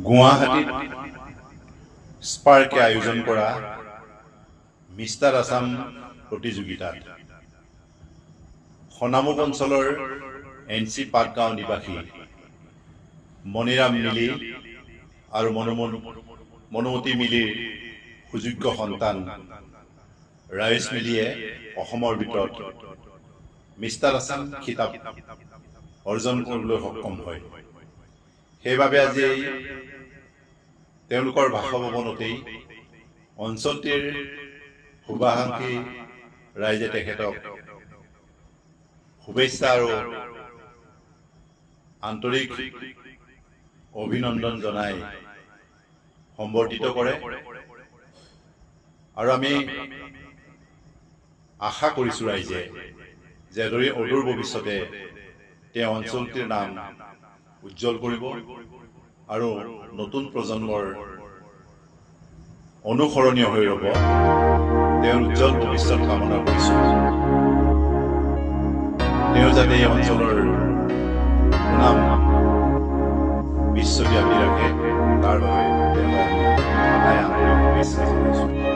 গুৱাহাটীত স্পাৰ্কে আয়োজন কৰা মিষ্টাৰ আছাম প্ৰতিযোগিতাত সনামুখ অঞ্চলৰ NC পাটগাঁও নিবাসী মণিৰাম মিলি আৰু মনুমতি মিলিৰ সুযোগ্য সন্তান ৰায়েশ মিলিয়ে অসমৰ ভিতৰত মিষ্টাৰ আছাম খিতাপ অৰ্জন কৰিবলৈ সক্ষম হয়। সেইবাবে আজি তেওঁলোকৰ বাসভৱনতেই অঞ্চলটিৰ শুভাকাংক্ষী ৰাইজে তেখেতক শুভেচ্ছা আৰু আন্তৰিক অভিনন্দন জনাই সম্বৰ্ধিত কৰে আৰু আমি আশা কৰিছোঁ ৰাইজে যে অদূৰ ভৱিষ্যতে তেওঁ অঞ্চলটিৰ নাম উজ্জ্বল কৰিব আৰু নতুন প্ৰজন্মৰ অনুসৰণীয় হৈ ৰ'ব। তেওঁৰ উজ্জ্বল ভৱিষ্যত কামনা কৰিছোঁ। তেওঁ যাতে এই অঞ্চলৰ নাম বিশ্বব্যাপী ৰাখে তাৰ বাবে তেওঁক সদায় আন্তৰিক শুভেচ্ছা জনাইছোঁ।